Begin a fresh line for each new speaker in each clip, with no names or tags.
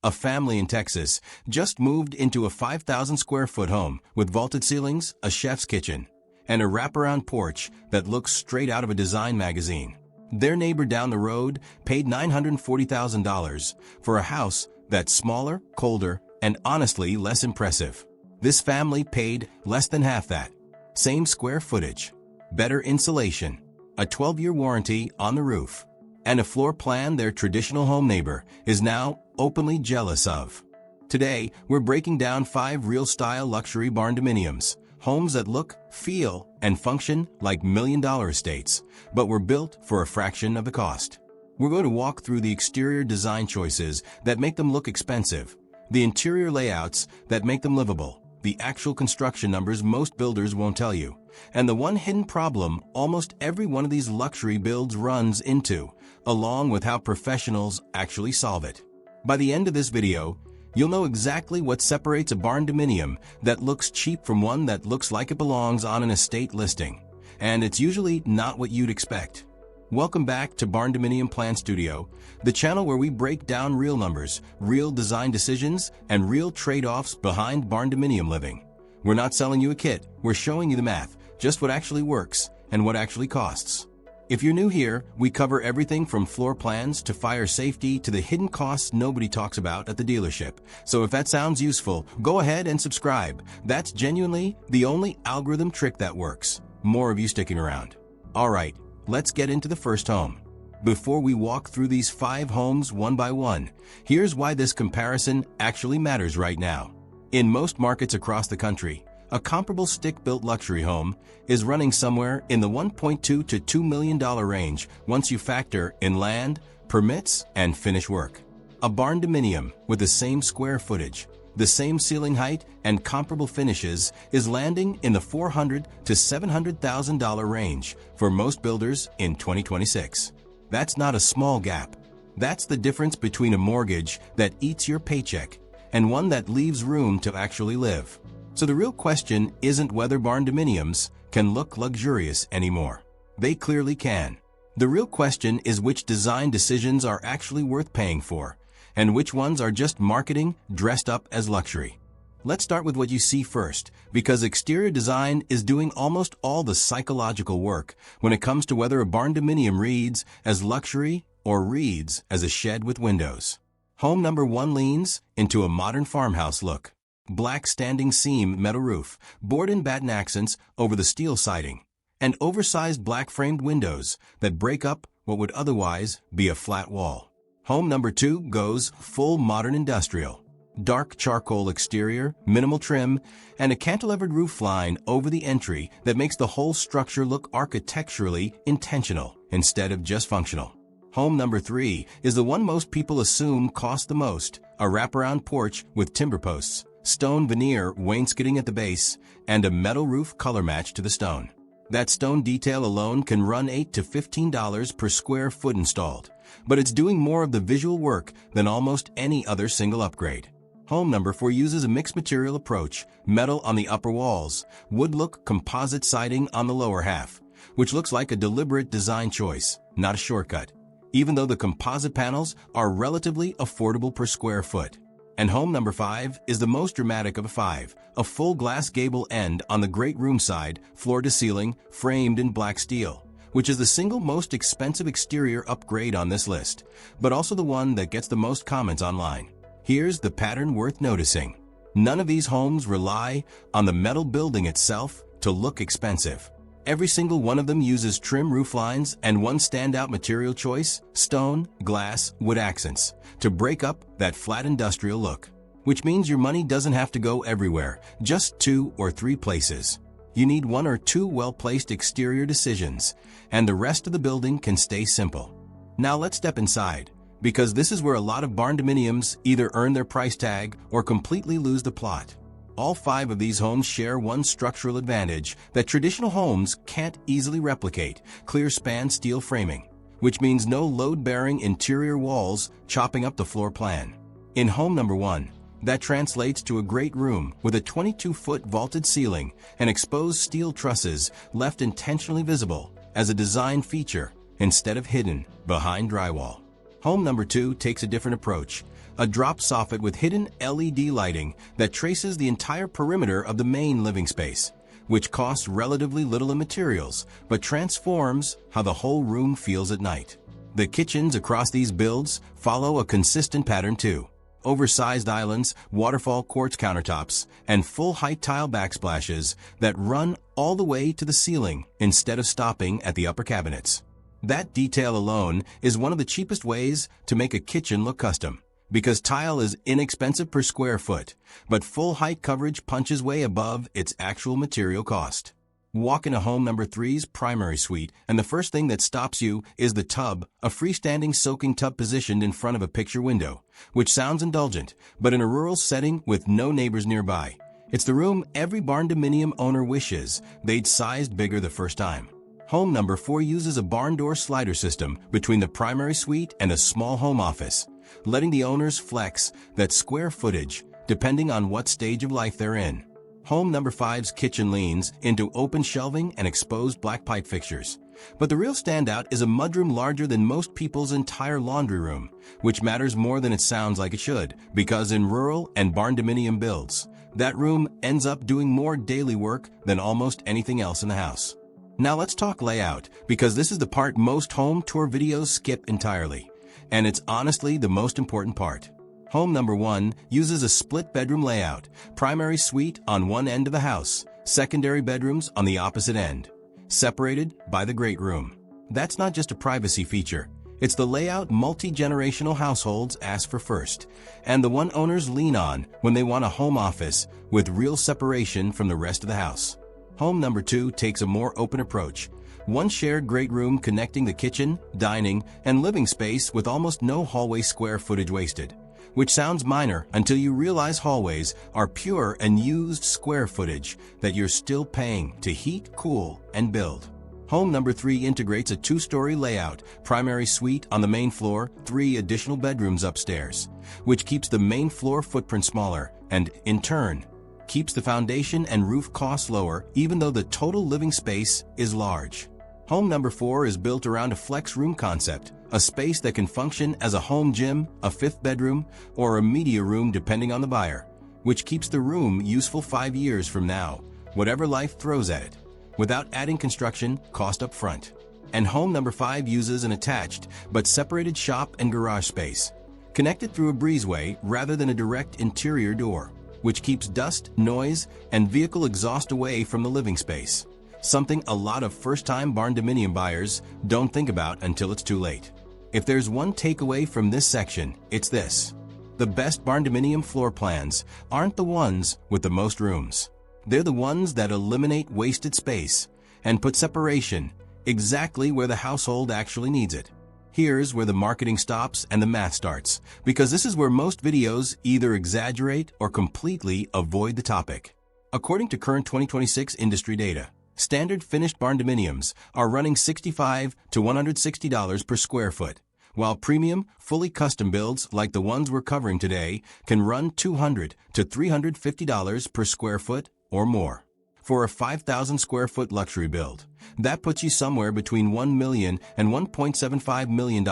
A family in Texas just moved into a 5,000 square foot home with vaulted ceilings, a chef's kitchen, and a wraparound porch that looks straight out of a design magazine. Their neighbor down the road paid $940,000 for a house that's smaller, colder, and honestly less impressive. This family paid less than half that. Same square footage, better insulation, a 12-year warranty on the roof, and a floor plan their traditional home neighbor is now openly jealous of. Today, we're breaking down 5 real-style luxury barndominiums, homes that look, feel, and function like million-dollar estates, but were built for a fraction of the cost. We're going to walk through the exterior design choices that make them look expensive, the interior layouts that make them livable, the actual construction numbers most builders won't tell you, and the one hidden problem almost every one of these luxury builds runs into, along with how professionals actually solve it. By the end of this video, you'll know exactly what separates a barndominium that looks cheap from one that looks like it belongs on an estate listing. And it's usually not what you'd expect. Welcome back to Barndominium Plan Studio, the channel where we break down real numbers, real design decisions, and real trade-offs behind barndominium living. We're not selling you a kit, we're showing you the math, just what actually works and what actually costs. If you're new here, we cover everything from floor plans to fire safety to the hidden costs nobody talks about at the dealership. So if that sounds useful, go ahead and subscribe. That's genuinely the only algorithm trick that works. More of you sticking around. Alright, let's get into the first home. Before we walk through these 5 homes one by one, here's why this comparison actually matters right now. In most markets across the country, a comparable stick-built luxury home is running somewhere in the $1.2 to $2 million range once you factor in land, permits, and finish work. A barndominium with the same square footage, the same ceiling height, and comparable finishes is landing in the $400,000 to $700,000 range for most builders in 2026. That's not a small gap. That's the difference between a mortgage that eats your paycheck and one that leaves room to actually live. So the real question isn't whether barndominiums can look luxurious anymore. They clearly can. The real question is which design decisions are actually worth paying for, and which ones are just marketing dressed up as luxury. Let's start with what you see first, because exterior design is doing almost all the psychological work when it comes to whether a barndominium reads as luxury or reads as a shed with windows. Home number 1 leans into a modern farmhouse look. Black standing seam metal roof, board and batten accents over the steel siding, and oversized black framed windows that break up what would otherwise be a flat wall. Home number 2 goes full modern industrial. Dark charcoal exterior, minimal trim, and a cantilevered roof line over the entry that makes the whole structure look architecturally intentional instead of just functional. Home number 3 is the one most people assume costs the most, a wraparound porch with timber posts, stone veneer wainscoting at the base, and a metal roof color match to the stone. That stone detail alone can run $8 to $15 per square foot installed, but it's doing more of the visual work than almost any other single upgrade. Home number 4 uses a mixed material approach, metal on the upper walls, wood look composite siding on the lower half, which looks like a deliberate design choice, not a shortcut, even though the composite panels are relatively affordable per square foot. And home number 5 is the most dramatic of the 5, a full glass gable end on the great room side, floor to ceiling, framed in black steel, which is the single most expensive exterior upgrade on this list, but also the one that gets the most comments online. Here's the pattern worth noticing. None of these homes rely on the metal building itself to look expensive. Every single one of them uses trim roof lines and one standout material choice, stone, glass, wood accents, to break up that flat industrial look. Which means your money doesn't have to go everywhere, just 2 or 3 places. You need 1 or 2 well-placed exterior decisions, and the rest of the building can stay simple. Now let's step inside, because this is where a lot of barndominiums either earn their price tag or completely lose the plot. All 5 of these homes share one structural advantage that traditional homes can't easily replicate: clear span steel framing, which means no load-bearing interior walls chopping up the floor plan. In home number 1, that translates to a great room with a 22-foot vaulted ceiling and exposed steel trusses left intentionally visible as a design feature instead of hidden behind drywall. Home number 2 takes a different approach, a drop soffit with hidden LED lighting that traces the entire perimeter of the main living space, which costs relatively little in materials, but transforms how the whole room feels at night. The kitchens across these builds follow a consistent pattern too. Oversized islands, waterfall quartz countertops, and full-height tile backsplashes that run all the way to the ceiling instead of stopping at the upper cabinets. That detail alone is one of the cheapest ways to make a kitchen look custom, because tile is inexpensive per square foot, but full-height coverage punches way above its actual material cost. Walk into home number 3's primary suite, and the first thing that stops you is the tub, a freestanding soaking tub positioned in front of a picture window, which sounds indulgent, but in a rural setting with no neighbors nearby, it's the room every Barndominium owner wishes they'd sized bigger the first time. Home number 4 uses a barn door slider system between the primary suite and a small home office, letting the owners flex that square footage depending on what stage of life they're in. Home number 5's kitchen leans into open shelving and exposed black pipe fixtures. But the real standout is a mudroom larger than most people's entire laundry room, which matters more than it sounds like it should, because in rural and Barndominium builds, that room ends up doing more daily work than almost anything else in the house. Now let's talk layout, because this is the part most home tour videos skip entirely, and it's honestly the most important part. Home number 1 uses a split bedroom layout, primary suite on one end of the house, secondary bedrooms on the opposite end, separated by the great room. That's not just a privacy feature, it's the layout multi-generational households ask for first, and the one owners lean on when they want a home office with real separation from the rest of the house. Home number 2 takes a more open approach, one shared great room connecting the kitchen, dining, and living space with almost no hallway square footage wasted. Which sounds minor until you realize hallways are pure and used square footage that you're still paying to heat, cool, and build. Home number 3 integrates a 2-story layout, primary suite on the main floor, 3 additional bedrooms upstairs, which keeps the main floor footprint smaller and, in turn, keeps the foundation and roof costs lower even though the total living space is large. Home number 4 is built around a flex room concept, a space that can function as a home gym, a 5th bedroom, or a media room depending on the buyer, which keeps the room useful 5 years from now, whatever life throws at it, without adding construction cost up front. And home number 5 uses an attached but separated shop and garage space, connected through a breezeway rather than a direct interior door, which keeps dust, noise, and vehicle exhaust away from the living space. Something a lot of first-time Barndominium buyers don't think about until it's too late. If there's one takeaway from this section, it's this. The best Barndominium floor plans aren't the ones with the most rooms. They're the ones that eliminate wasted space and put separation exactly where the household actually needs it. Here's where the marketing stops and the math starts, because this is where most videos either exaggerate or completely avoid the topic. According to current 2026 industry data, standard finished Barndominiums are running $65 to $160 per square foot, while premium, fully custom builds like the ones we're covering today can run $200 to $350 per square foot or more. For a 5,000 square foot luxury build, that puts you somewhere between $1 million and $1.75 million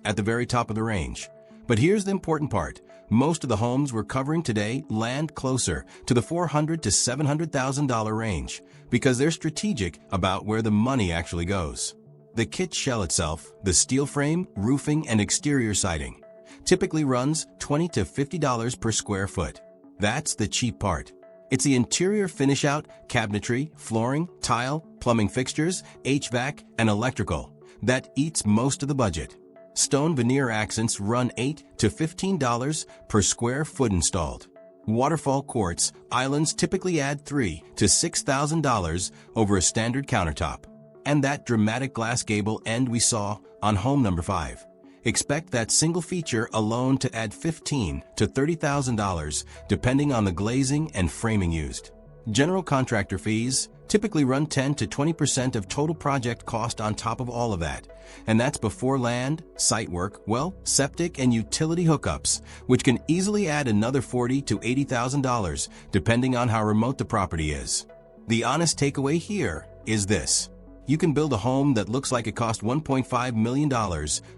at the very top of the range. But here's the important part. Most of the homes we're covering today land closer to the $400,000 to $700,000 range because they're strategic about where the money actually goes. The kit shell itself, the steel frame, roofing, and exterior siding, typically runs $20 to $50 per square foot. That's the cheap part. It's the interior finish out, cabinetry, flooring, tile, plumbing fixtures, HVAC, and electrical that eats most of the budget. Stone veneer accents run $8 to $15 per square foot installed. Waterfall quartz islands typically add $3,000 to $6,000 over a standard countertop. And that dramatic glass gable end we saw on home number 5. Expect that single feature alone to add $15,000 to $30,000 depending on the glazing and framing used. General contractor fees typically run 10 to 20% of total project cost on top of all of that, and that's before land, site work, well, septic and utility hookups, which can easily add another $40,000 to $80,000 depending on how remote the property is. The honest takeaway here is this. You can build a home that looks like it cost $1.5 million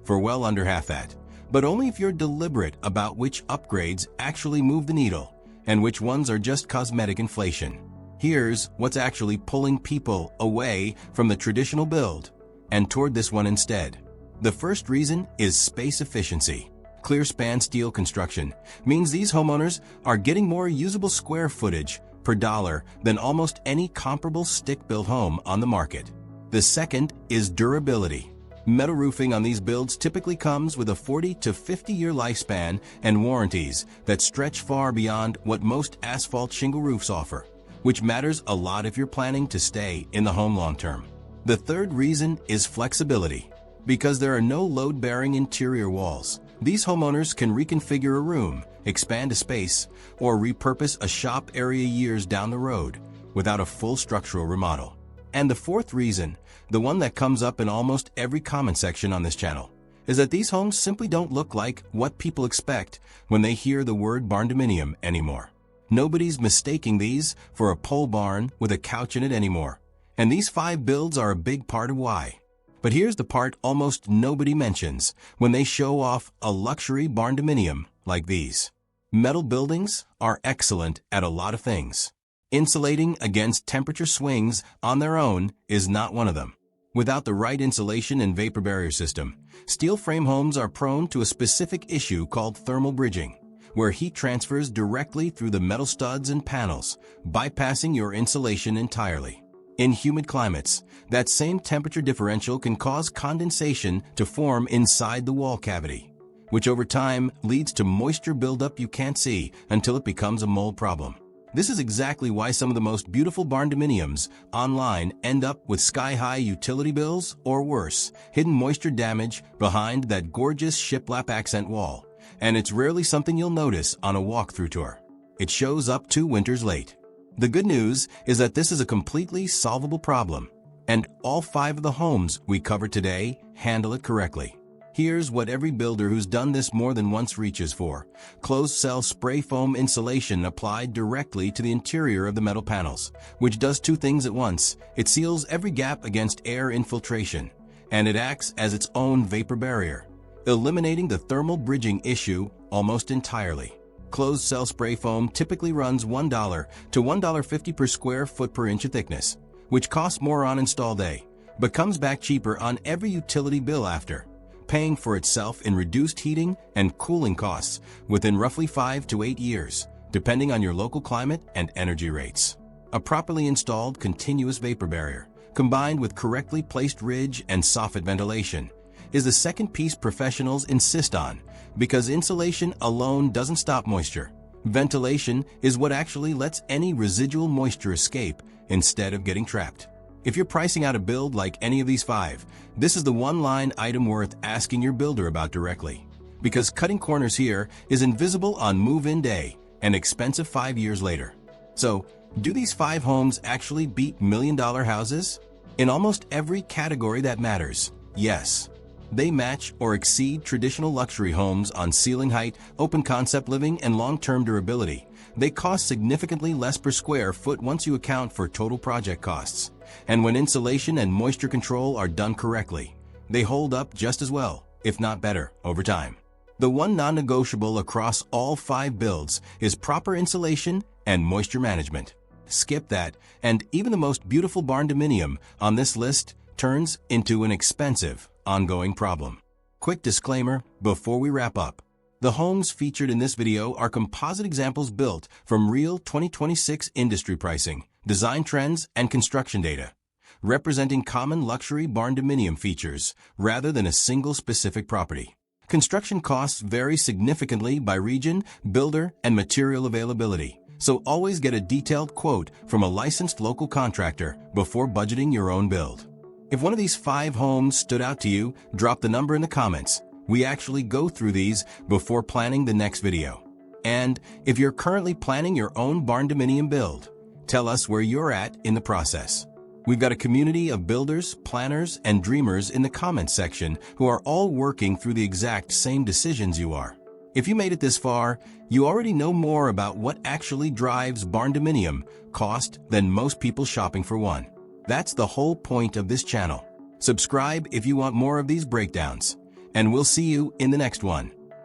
for well under half that, but only if you're deliberate about which upgrades actually move the needle and which ones are just cosmetic inflation. Here's what's actually pulling people away from the traditional build and toward this one instead. The first reason is space efficiency. Clear span steel construction means these homeowners are getting more usable square footage per dollar than almost any comparable stick-built home on the market. The second is durability. Metal roofing on these builds typically comes with a 40 to 50-year lifespan and warranties that stretch far beyond what most asphalt shingle roofs offer, which matters a lot if you're planning to stay in the home long-term. The third reason is flexibility. Because there are no load-bearing interior walls, these homeowners can reconfigure a room, expand a space, or repurpose a shop area years down the road without a full structural remodel. And the fourth reason, the one that comes up in almost every comment section on this channel, is that these homes simply don't look like what people expect when they hear the word barndominium anymore. Nobody's mistaking these for a pole barn with a couch in it anymore. And these 5 builds are a big part of why. But here's the part almost nobody mentions when they show off a luxury barndominium like these. Metal buildings are excellent at a lot of things. Insulating against temperature swings on their own is not one of them. Without the right insulation and vapor barrier system, steel frame homes are prone to a specific issue called thermal bridging, where heat transfers directly through the metal studs and panels, bypassing your insulation entirely. In humid climates, that same temperature differential can cause condensation to form inside the wall cavity, which over time leads to moisture buildup you can't see until it becomes a mold problem. This is exactly why some of the most beautiful barndominiums online end up with sky-high utility bills or worse, hidden moisture damage behind that gorgeous shiplap accent wall. And it's rarely something you'll notice on a walkthrough tour. It shows up 2 winters late. The good news is that this is a completely solvable problem, and all 5 of the homes we cover today handle it correctly. Here's what every builder who's done this more than once reaches for: closed-cell spray foam insulation applied directly to the interior of the metal panels, which does 2 things at once. It seals every gap against air infiltration, and it acts as its own vapor barrier, eliminating the thermal bridging issue almost entirely. Closed-cell spray foam typically runs $1 to $1.50 per square foot per inch of thickness, which costs more on install day, but comes back cheaper on every utility bill after, paying for itself in reduced heating and cooling costs within roughly 5 to 8 years, depending on your local climate and energy rates. A properly installed continuous vapor barrier, combined with correctly placed ridge and soffit ventilation, is the second piece professionals insist on, because insulation alone doesn't stop moisture. Ventilation is what actually lets any residual moisture escape instead of getting trapped. If you're pricing out a build like any of these 5, this is the one-line item worth asking your builder about directly. Because cutting corners here is invisible on move-in day and expensive 5 years later. So, do these 5 homes actually beat million-dollar houses? In almost every category that matters, yes. They match or exceed traditional luxury homes on ceiling height, open concept living, and long-term durability. They cost significantly less per square foot once you account for total project costs. And when insulation and moisture control are done correctly, they hold up just as well, if not better, over time. The one non-negotiable across all 5 builds is proper insulation and moisture management. Skip that, and even the most beautiful barndominium on this list turns into an expensive, ongoing problem. Quick disclaimer before we wrap up. The homes featured in this video are composite examples built from real 2026 industry pricing, design trends, and construction data, representing common luxury barndominium features rather than a single specific property. Construction costs vary significantly by region, builder, and material availability, so always get a detailed quote from a licensed local contractor before budgeting your own build. If one of these 5 homes stood out to you, drop the number in the comments. We actually go through these before planning the next video. And if you're currently planning your own barndominium build, tell us where you're at in the process. We've got a community of builders, planners, and dreamers in the comments section who are all working through the exact same decisions you are. If you made it this far, you already know more about what actually drives barndominium cost than most people shopping for one. That's the whole point of this channel. Subscribe if you want more of these breakdowns, and we'll see you in the next one.